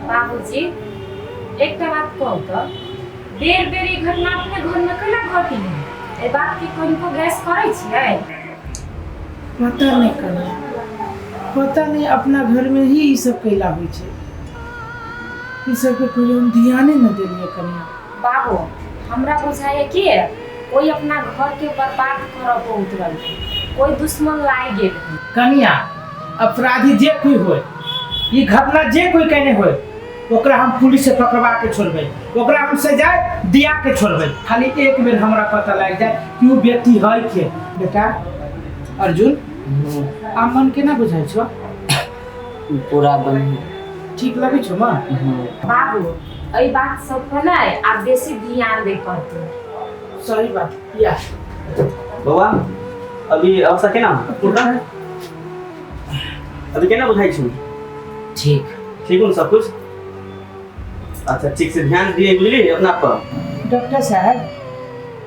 बाबूजी एक बात कहू तो बेर बेर ई घटना अपने घर में केना घटी है ए बात की को गैस करे छियै पता नहीं कन्या, पता नहीं अपना घर में ही ये सब कैला हुई छे। ई सब के कोई हम ध्यान न देलिए कन्या। बाबू हमरा बुझाए कि कोई अपना घर के बर्बाद करब को उतरल कोई दुश्मन लाई गेल कन्या। अपराधी जे कोई होय, ये घटना जे कोई कहने होय, ओकरा हम पुलिस से पकड़वा के छोड़बे, ओकरा हम सजा दिया के छोड़बे। खाली एक बेर हमरा पता लग जाए कि वो व्यक्ति है के। बेटा अर्जुन, आप मन केना बुझाइ छो? पूरा बन ठीक लगे छो मां? बाबू एई बात सब पर नहीं आप बेसी ध्यान दे करते सही बात या बाबा अभी अवस्था केना पूरा अभी केना बुझाइ छु? ठीक ठीक हूँ सब कुछ। अच्छा ठीक से ध्यान दिए बुझली अपना पर। डॉक्टर साहब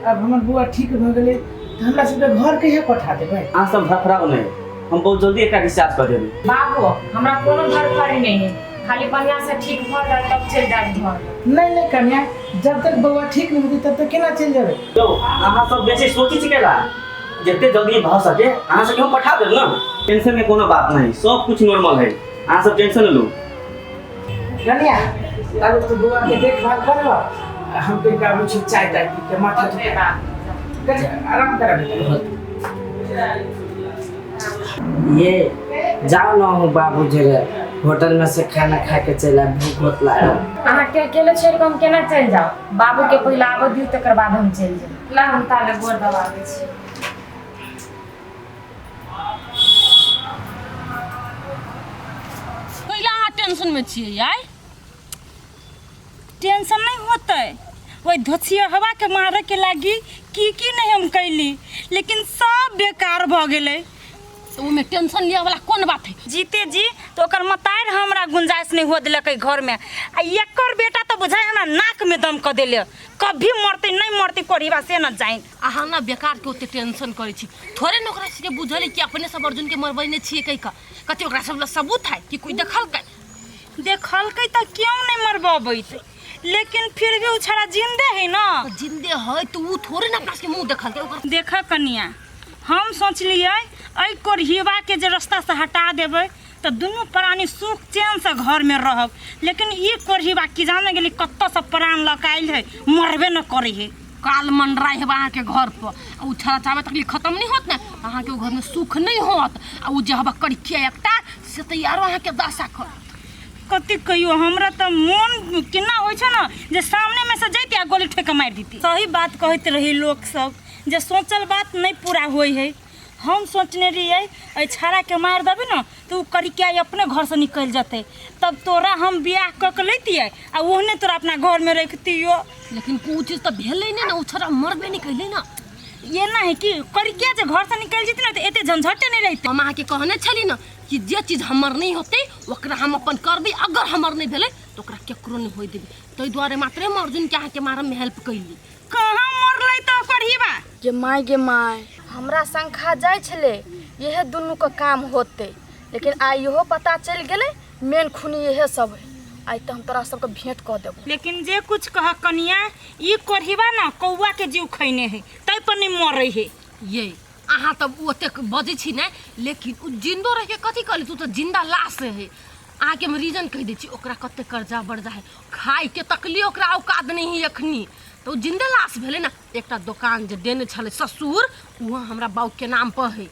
अब हमर बुआ ठीक भ गेले त हमरा सबके घर के पठा देबै। अहाँ सब घबराओ नहीं, हम बहुत जल्दी एकरा डिस्चार्ज कर देबै। बाबू हमरा कोनो घर करे नहीं है, खाली बढ़िया से ठीक भ जाए तब चल जाए घर। नहीं नहीं कन्या, जब तक बुआ ठीक नहीं होती तब तक केना चल जाबे? तो अहाँ सब बेसी सोची छिकेला जितने जल्दी भ सके अहाँ सब हम पठा देब ना। टेंशन के कोनो बात नहीं, सब कुछ नॉर्मल है, अहाँ सब टेंशन लो। कन्या अब तो बुआ के देखभाल करवा, हम के का कुछ चाय ताय पी के माथा टेका कर आराम करा बेटा। ये जाओ ना हो बाबू जगह होटल में से खाना खा के चला, भूख बहुत लागल। अहाँ के अकेले छोड़ के हम केना चल जाओ? बाबू के पहले आबो दियो तकर बाद हम चल जाए। ला हम ताले गोर दबा दे छी। कहिया टेंशन में छिए यार? टेंशन नहीं होते, वही धोसिया हवा के मारे के लागी की नहीं हम कैली, लेकिन सब बेकार भ गेले। तो में टेंशन लिया वाला कौन बात है? जीते जी तो ओकर मतार हमरा गुंजाइश नहीं हो दिलकै घर में। आ एकर बेटा तो बुझाय हमरा नाक में दम क देले, कभी मरते नहीं मरते परिवा से न जाइन। अहाँ ना बेकार के ओते टेंशन करे छी, थोड़े न ओकरा से बुझले कि अपने सब अर्जुन के मरबैने छिए कहि का। कते ओकरा सब सबूत है कि कोई देखलकै त क्यों नहीं मरबैत, लेकिन फिर भी उछड़ा जिंदे है ना। जिंदे है तो वो थोड़े ना अपना के मुंह देखलकै ओकर। देखा कन्या, हम सोचलिए ऐ कोरहिवा के जे रास्ता से हटा देबै तो दुनू प्राणी सुख चैन से घर में रहब, लेकिन ये कोरहिवा की जाने गेली कत्ता से प्राण लकाइल है, मरबे न करे है। काल मंडराई है अहाँ के घर पर, उ छड़ा चाबे तक खत्म नहीं होत ना, अहाँ के घर में सुख नहीं होत। आ उ जे हबा करी के एकटा से तो यारो अहाँ के दशा कर कति कहियो हमरा तो मन केना होय छ ना जे सामने में से जैती आ गोली ठेका मार दीती। सही बात कहते रही लोग सब, जे सोचल बात नहीं पूरा होई है। हम सोचने रहिए ऐ छाड़ा के मार देबे ना तो उ करी के अपने घर से निकल जते, तब तोरा हम बियाह क के लेतिए आ ओहने तोरा अपना घर में रखतियो। लेकिन कुछ चीज तो भेलै नहीं ना, उ छड़ा मरबे नहीं कैले ना। ये ना है कि करी के जे घर से निकल जती ना तो एते झंझटे नहीं रहते। हम अहाँ के कहने छली ना कि जे चीज हमर नहीं होते ओकरा हम अपन करबे, अगर हमर नहीं भेले तो ओकरा केकरो नहीं होय देबे। तै द्वारे मात्र हम अर्जुन के अहाँ के मारम में हेल्प कैली। कहां मरलै तो करहिबा गे माय हमरा शंखा जाय छले यह दुनू के काम होते, लेकिन आई इहो पता चल गेले मेन खूनी यह सब है। आई तो हम तोरा सबके भेंट क देबो। लेकिन जे कुछ कह कनिया, ई कोरहिबा ना कौवा के जीव खैने है, तै पर नहीं मरै है। ये अहाँ तब ओते बजे छी ना, लेकिन उ जिंदो रह के कथी कहली? तू तो जिंदा लाश है। अहाँ के हम रीजन कह दै छी, ओकरा कते कर्जा बर्जा है, खाई के तकली ओकरा औकात नहीं है अखनी, तो जिंदे लाश भेले ना। एकटा दुकान जे देने छले ससुर वहाँ हमरा बाऊ के नाम पर है,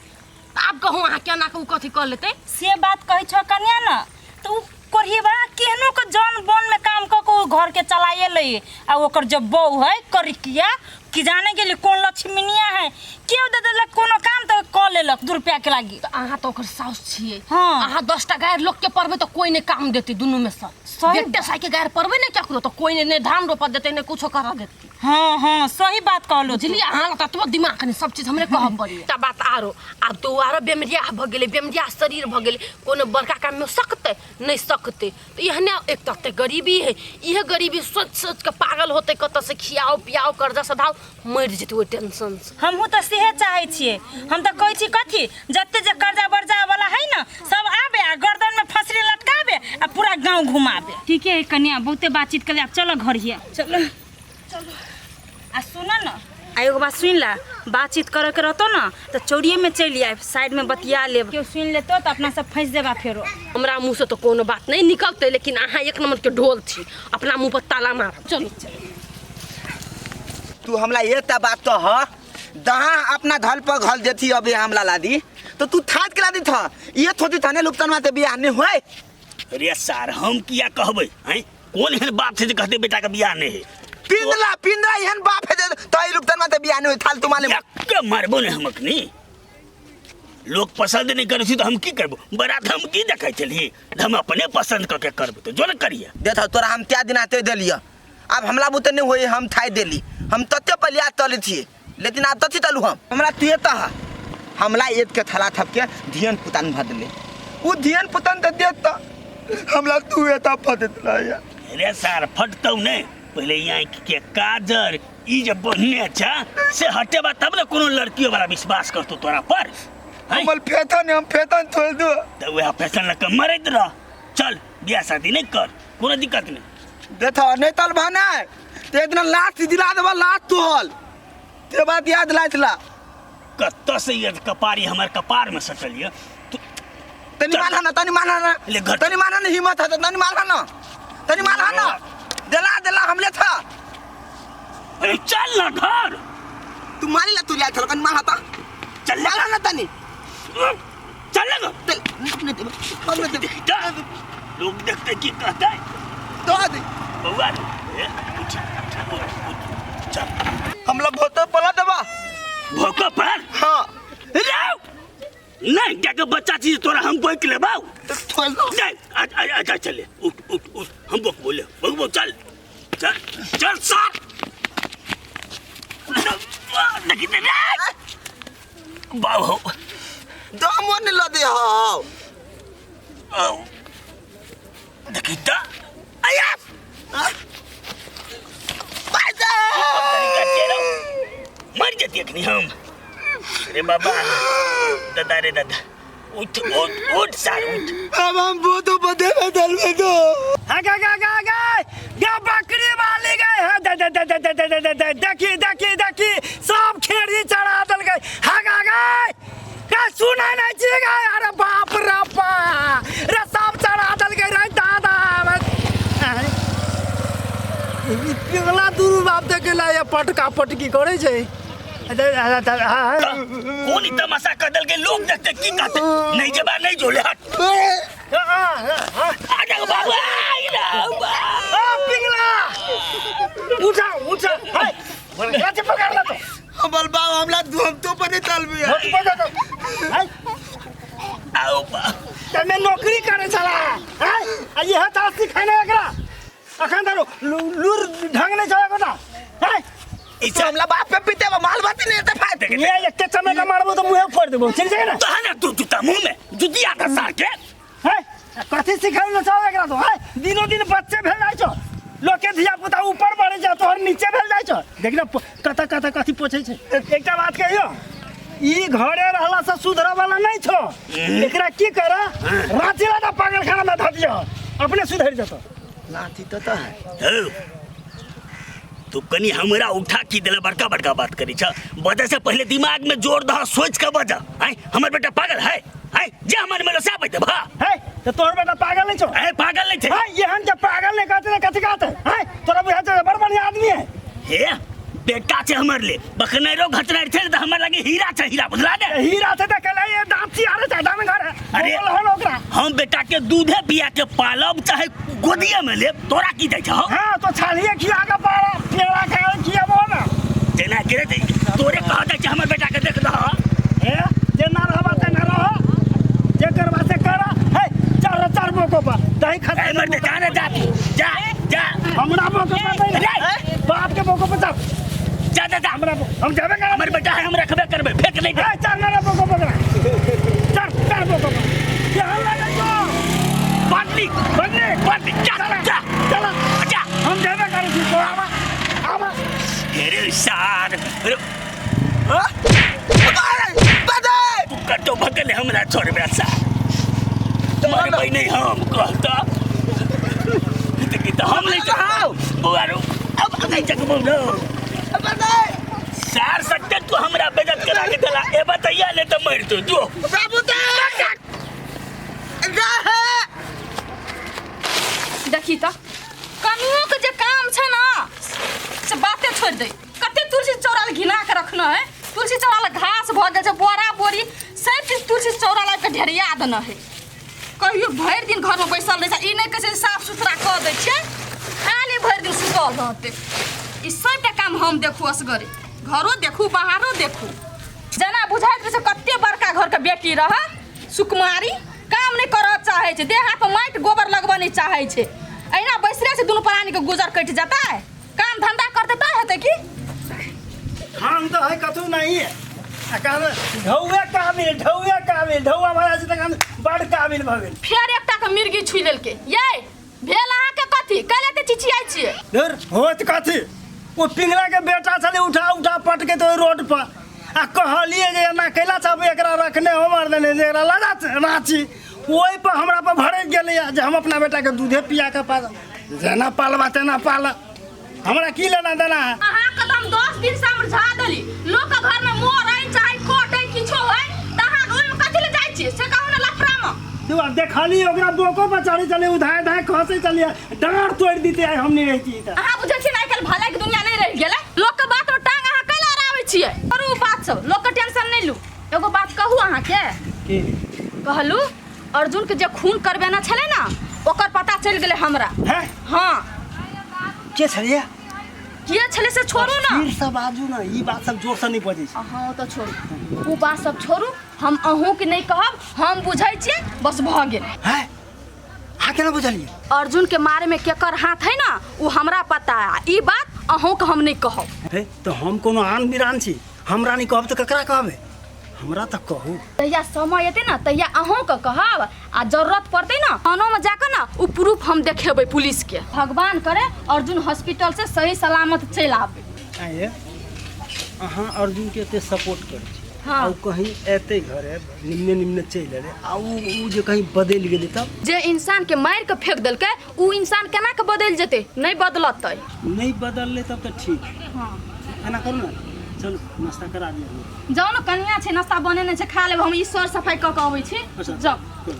आब कहूँ अहाँ केना के उ कथी कर लेते? से बात कहे छ कन्या ना, तो कोरहिबा केहनो के जन बन में काम क के घर के चलाए ले। आ ओकर जब बहू है करिकिया कि जाने गेली कोन लक्ष्मीनिया है, केओ दे देलक कोनो काम तो क लेलक 2 रुपया के लागी। तो अहाँ तो ओकर साउस छिए। हाँ। अहाँ 10टा गायर लोग के परबे तो कोई ने काम देती दुनू में से। बेटे साई के गायर परबे ने केकरो तो कोई ने धान रोपा देते ने कुछो करा देती। हाँ हाँ सही बात कहलो। बुझलिए अहाँ तत्व दिमाग कनी सब चीज हमरे कहब पड़ी। ता बात आरो अब तो आरो बेमरिया भ गेले, बेमरिया शरीर भ गेले, कोनो बड़का काम में सकते नहीं सकते। तो यहने एक तते गरीबी है, यह गरीबी सोच सोच के पागल होते, कत से खियाओ पियाओ कर्जा सधाओ मर जेते वो टेंशन से। हमहू तो सेहे चाहे छिए, हम तो कहै छी कथी जत्ते जे कर्जा बर्जा वाला है ना सब आबे आ गर्दन में फसरी लटका देखावे आ पूरा गांव घुमावे। ठीक है कन्या, बहुते बातचीत कर ले, चलो घर हिया चलो। आ सुना ना, एगो बात सुन ला, बातचीत करे के रहतो ना तो चौड़िए में चली आए, साइड में बतिया ले, क्यों सुन लेतो तो अपना सब फंस देगा फेरो। हमरा मुंह से तो कोनो बात नहीं निकलते, लेकिन अहाँ एक नंबर के ढोल थी, अपना मुंह पर ताला मार। चलो तू हमला ये ता बात तो ह दहा अपना धल पर घल देती अबे हमला लादी तो तू थात के लादी था ये थोड़ी थाने लुप्तन माते बियाह नहीं होए। अरे सर हम किया कहबे हैं, कौन है बाप से कहते बेटा का बियाह नहीं है? पिंदरा यहन बाप है तो ये लुप्तन माते बियाह नहीं होए थाल तुम्हारे के मारबो ने हमक नहीं, लोग पसंद नहीं करसी तो हम की करबो? बारात हम की देखाई चली, हम अपने पसंद करके करबो तो जो न करिए। देखो तोरा हम त्या दिन आते देलिया, अब हमला बुते नहीं होए, हम थाई देली, हम तत्ते पर लिया तले थी, लेकिन आप तथी तलू हमरा तुए ता हमला एक के थला थप के धियन पुतन भदले वो धियन पुतन त देत हमला तुए ता फदतला या। अरे सर फटतौ नहीं, पहले यहाँ के काजर ई जब बनने अच्छा से हटेबा तब ना कोनो लड़कियों वाला विश्वास करतो तोरा पर। हमल फेतन हम फेतन छोड़ दो तो वह फैशन लग मरत रह, चल बियाह शादी नहीं कर, कोनो दिक्कत नहीं। देखो नहीं तल भाना ते इतना लास्ट दिला देबा लास्ट तोहल ते बात याद लाइतला कत्तो से ये कपारी हमार कपार में सटलिए तनी माना ना तनी माना ना तनी माना ना हिम्मत है तनी माना ना तनी माना ना दिला दिला हमले था। अरे चल ना घर, तू मारी ला तू लिया चल कनी माना था चल ला ना तनी चल ना लोग देखते की कहता है तो दे बउआ चल हम लोग भोतो पला देबा भोको पर। हां राव नहीं क्या के बच्चा चीज तोरा हम कोई के लेबाऊ थोल दो नहीं आ चले उठ हम बोक बोले बगबो चल चल चल साथ देखी ते बाबू दमन ल दे हां ओ देखी ता आया बाजा मर जाती है हम। अरे बाबा दादा रे दादा उठ उठ उठ सार उठ अब हम भूतो बदे में दल में दो या बकरी वाली गए है देखी सब खेड़ी चढ़ा दल गए हागा गए का सुना नहीं चीगा। अरे बाप रे बाप रे सब चढ़ा दल गए रे दादा पिघला दूर बाप देखे ला ये पटका पटकी करे छे। कौन तमाशा कर दल के लोग देखते की कहते नहीं जबा नहीं जोले हट आ जा बाबू पिघला उठा उठा हाय कैसे पकड़ ला तो हमल बाप हमला हम तो पर चल भी हाय आओ बा ते मैं नौकरी करे चला हाय ये हता सिखाने एकरा अखन दारो लूर ढंग नहीं चला कोटा हाय इसे हमला बाप पे पीते माल बाती नहीं ते फायदे ये एक समय का मारबो तो मुंह फोड़ देबो चल जाए ना तो है ना तू जूता मुंह में जुती आता सार के है कथि सिखाने चाहे एकरा तो है दिनो दिन बच्चे भेल जाय छो लोग के धिया पुता ऊपर बढ़े जा तो नीचे भेल जाय छो देख ना कथा कथि पूछे छे। एकटा बात कहियो ई घरे रहला से सुधरा वाला नहीं छो, एकरा की करा रांची ला पागल खाना में धर दियो अपने सुधर जतो नाती तो है तू कनी हमरा उठा की दिला बड़का बड़का बात करी छ बजे से पहले दिमाग में जोर दह सोच के बजा है हमर बेटा पागल है जे हमर में लसा बैठे भा है तो तोर बेटा पागल नहीं छो है पागल नहीं थे है ये हम जब पागल नहीं कहते कथि कहते है तोरा बुझा छ बड़ बढ़िया आदमी है हे बेटा छे हमर ले बखनेरो घटना थे त हमर लगे हीरा छे हीरा बुझला दे हीरा थे त कले ये दांती आरे छ दाम घर अरे ओकरा हम बेटा के दूधे पिया के पालब चाहे गोदिया में ले तोरा की दे छ हां तो छालिए खिया के पारा पेड़ा खा किया बो ना जेना करे दे तोरे कह दे हमर बेटा के देख द हे जे ना रहबा त ना रह जे करबा से करा है चार बोको पर दही खा हमर बेटा ने जा जा हमरा बोको पर नहीं बाप के बोको पर जा हमरा हम जाबे कर हमर बेटा है हम रखबे करबे फेंक नहीं दे चल ना बोको पकड़ा चार बोको पर ये हल्ला नहीं को पाटली चल हम जाबे कर छी तो आवा तेरे सार बदे कटो भगले हमरा छोड़ बेसा तुम्हारे कोई नहीं हम कहता तो हम नहीं चाहो और अब नहीं चकबो नो सार सकते तू हमरा बेइज्जत करा के देला ए बताइया ले तो मर तू जो बाबू देखी तो कनियों के जे काम छै ना से बाते छोड़ दे कते तुलसी चौरा ले घिना के रखना है तुलसी चौरा ले घास भ गेल छै बोरा बोरी सब चीज तुलसी चौरा ले के ढेरिया देना है कहियो भरि दिन घर में बैसल रहे छै ई नहीं कहे साफ सुथरा कर दै छै खाली भरि दिन सुतल रहते ई सबटा काम हम देखू असगरे घरो देखू बाहरो देखू जना बुझाइत रहे छै कते बड़का घर के बेटी रह सुकुमारी काम नहीं करऽ चाहे छै देह हाथ में माटि गोबर लगबऽ नहीं चाहे छै अहिना बैसरे से दुनू प्राणी के गुजर कटि जाता है काम धंधा करते तो हेतै की हम तो है कतू नहीं है ढौए काबिल ढौआ भरा से तक बड़ काबिल भ गेल फेर एकटा के मिर्गी छुइ लेलकै ये भेल अहाँ के कथी काले ते चिचियाइ छियै धर होत कथी ओ पिंगला के बेटा छले उठा पटके तो रोड पर आ कहलिए जे एना कैला चाहबे एकरा रखने हमर देने जे एकरा लगा रांची ओइ पर हमरा पर भड़क गेलै जे हम अपना बेटा के दूधे पिया के पाल जेना पालबा तेना पाल हमरा की लेना देना है अहाँ के हम 10 दिन समझा देली लोक के घर में मोर आई चाहे कोट आई किछो होय त अहाँ ओइ में कथि ले जाइ छियै से कहू ना लफड़ा में तू देखली ओकरा बोको पर चढ़ी चले उधाय धाय खसे चलिए डांड तोड़ दीते है हम नहीं रहती त अहाँ बुझै छी ना कल भलाई के दुनिया नहीं रह गेलै लोक के बात में टांग अहाँ कैला अराबै छियै करू बात सब लोक के टेंशन नहीं लू एगो बात कहू अहाँ के की कहलू अर्जुन के जे खून करबेना छले ना ओकर पता चल गेलै हमरा है हां के छलिए के छले से छोड़ू ना फिर सब आजू ना ई बात सब जोर से नहीं बजै छै हाँ तो छोड़ू वो बात सब छोड़ू हम अहूँ के नहीं कहब हम बुझै छियै बस भ गेल है आ केना बुझलिए अर्जुन के मारे में केकर हाथ है ना वो हमरा पता है ई बात अहूँ के हम नहीं कहब हे तो हम कोनो आन बिरान छी हमरा नहीं कहब तो ककरा कहबे हमरा तक कहू तहिया समय एते ना तहिया अहूँ के कहब आ जरूरत पड़ते ना थानो में जाकर ना उ प्रूफ हम देखेबै पुलिस के भगवान करे अर्जुन हॉस्पिटल से सही सलामत चल आवे आये अहाँ अर्जुन के एते सपोर्ट कर छी हाँ। आ कहीं एते घरे निम्ने चल रे आ उ जे कहीं बदल गेलै तब जे इंसान के मार के फेंक देलकै उ इंसान केना के बदल जेतै नहीं बदलतै नहीं बदलले तब तो ठीक हाँ एना करू ना चल नाश्ता करा दियो जाओ ना कनिया छै नाश्ता बनेने छै खा लेब हम ई सर सफाई क के अबै छी अच्छा जाओ चल।